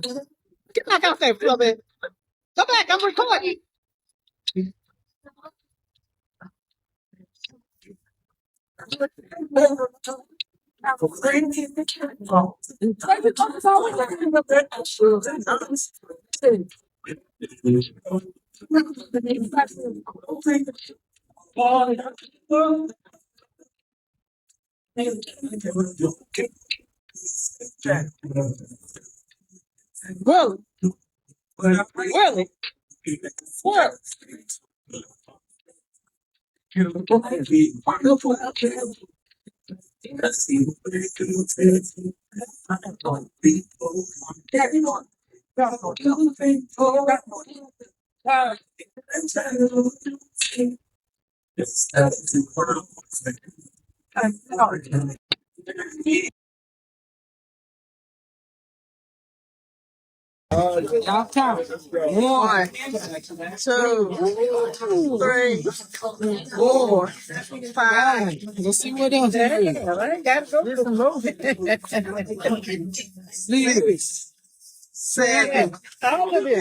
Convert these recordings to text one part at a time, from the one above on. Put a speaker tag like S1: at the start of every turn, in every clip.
S1: Get back out there, Fluffy. Go back, I'm recording. Really? Really? What? Y'all count. 1, 2, 3, 4, 5. Let's see what else. Damn, I ain't gotta go to the movie. 6, 7. All of it.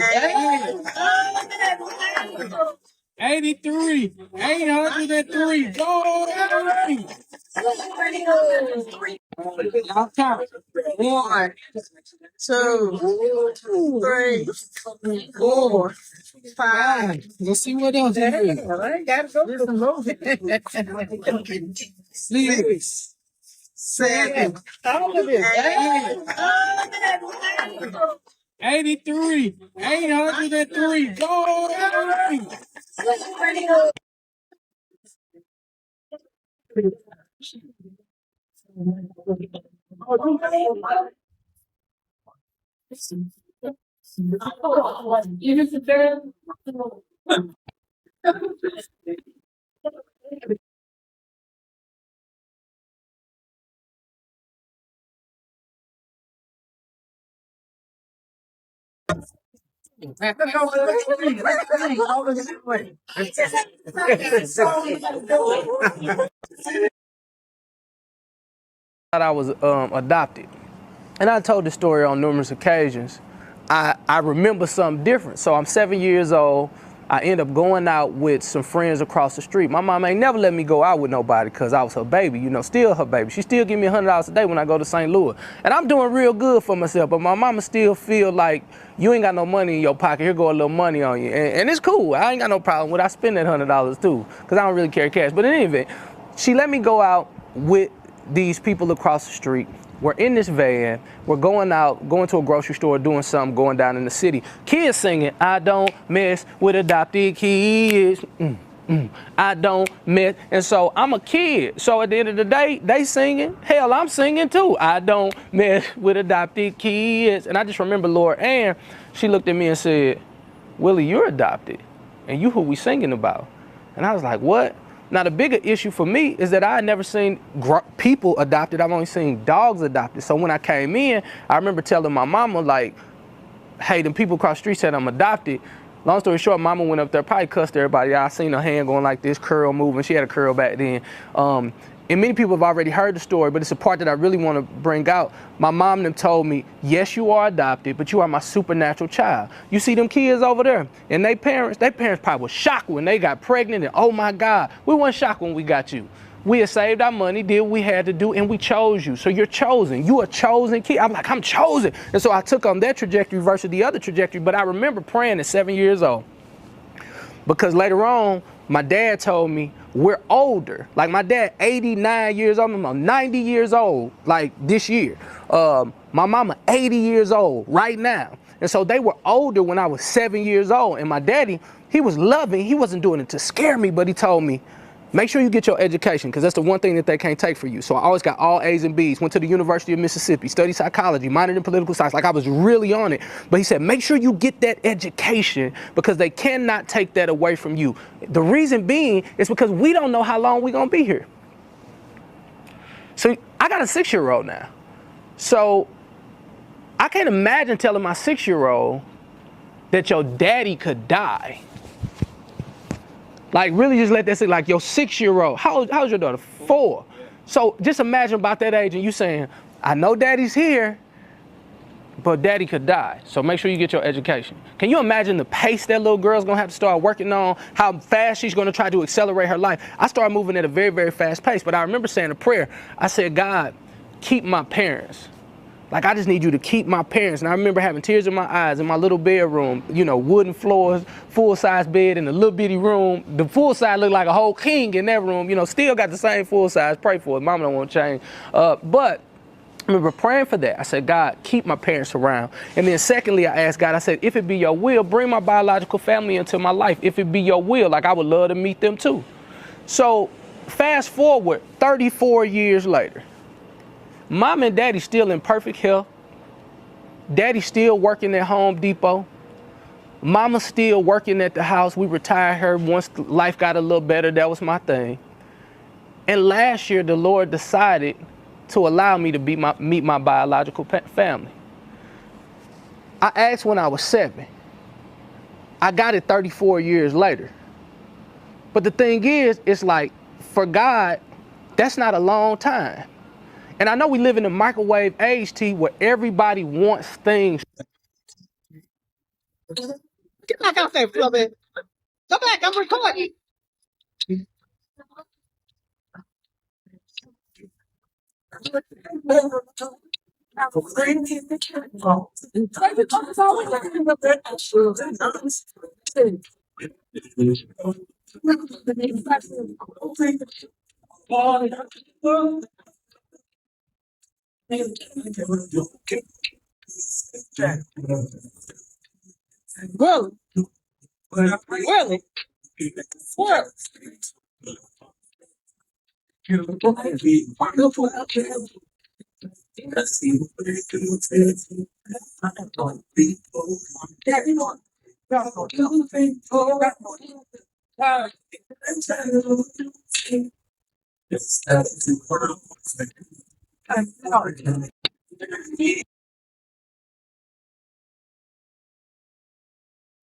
S1: 83. 803. Go! Y'all count. 1, 2, 3, 4, 5. Let's see what else. Damn, I ain't gotta go to the movie. 6, 7. All of it. 83. 803. Go! I was adopted. And I told this story on numerous occasions. I remember something different. So I'm 7 years old. I end up going out with some friends across the street. My mom ain't never let me go out with nobody because I was her baby, you know, still her baby. She still give me $100 a day when I go to St. Louis. And I'm doing real good for myself, but my mama still feel like you ain't got no money in your pocket, here go a little money on you. And it's cool, I ain't got no problem with it. I spend that $100 too, because I don't really carry cash. But in any event, she let me go out with these people across the street. We're in this van, we're going out, going to a grocery store, doing something, going down in the city. Kids singing, I don't mess with adopted kids. I don't mess. And so I'm a kid. So at the end of the day, they singing. Hell, I'm singing too. I don't mess with adopted kids. And I just remember Lord Ann, she looked at me and said, Willie, you're adopted. And you who we singing about. And I was like, what? Now, the bigger issue for me is that I had never seen people adopted. I've only seen dogs adopted. So when I came in, I remember telling my mama, like, hey, them people across the street said I'm adopted. Long story short, mama went up there, probably cussed everybody out. I seen her hand going like this, curl moving. She had a curl back then. And many people have already heard the story, but it's a part that I really want to bring out. My mom them told me, yes, you are adopted, but you are my supernatural child. You see them kids over there, and their parents probably were shocked when they got pregnant, and oh my God, we weren't shocked when we got you. We had saved our money, did what we had to do, and we chose you. So you're chosen. You are a chosen kid. I'm like, I'm chosen. And so I took on that trajectory versus the other trajectory, but I remember praying at 7 years old. Because later on, my dad told me, we're older. Like my dad, 89 years old, I'm 90 years old, like this year. My mama, 80 years old right now. And so they were older when I was 7 years old. And my daddy, he was loving, he wasn't doing it to scare me, but he told me, make sure you get your education, because that's the one thing that they can't take for you. So I always got all A's and B's, went to the University of Mississippi, studied psychology, minored in political science, like I was really on it. But he said, make sure you get that education because they cannot take that away from you. The reason being is because we don't know how long we're gonna be here. So I got a 6-year-old now. So I can't imagine telling my 6-year-old that your daddy could die. Like really just let that sit, like your 6-year-old. How's your daughter? 4. So just imagine about that age and you saying, I know daddy's here, but daddy could die. So make sure you get your education. Can you imagine the pace that little girl's gonna have to start working on, how fast she's gonna try to accelerate her life? I started moving at a very, very fast pace, but I remember saying a prayer. I said, God, keep my parents. Like, I just need you to keep my parents. And I remember having tears in my eyes in my little bedroom, you know, wooden floors, full-size bed in a little bitty room. The full size looked like a whole king in that room, you know, still got the same full size. Pray for it. Mama don't want to change. But I remember praying for that. I said, God, keep my parents around. And then secondly, I asked God, I said, if it be your will, bring my biological family into my life. If it be your will, like, I would love to meet them too. So fast forward 34 years later, mom and daddy still in perfect health. Daddy still working at Home Depot. Mama still working at the house. We retired her once life got a little better. That was my thing. And last year, the Lord decided to allow me to meet my biological family. I asked when I was 7. I got it 34 years later. But the thing is, it's like, for God, that's not a long time. And I know we live in a microwave age, T, where everybody wants things.
S2: Get back out there, Flubby. Go back, I'm recording. Willie. Willie. What?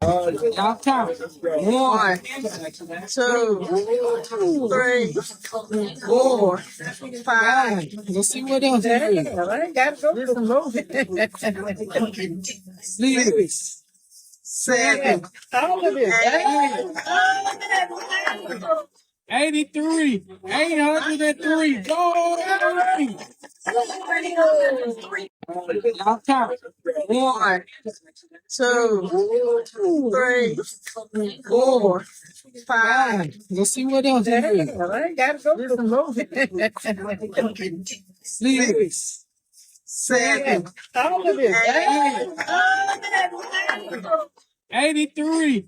S2: Y'all count. 1, 2, 3, 4, 5. Let's see what else. I ain't got to go to the movie. 6, 7. All of it. 83. 803. Go! Y'all count. 1, 2, 3, 4, 5. Let's see what else. I ain't got to go to the movie. 6, 7. All of it. 83.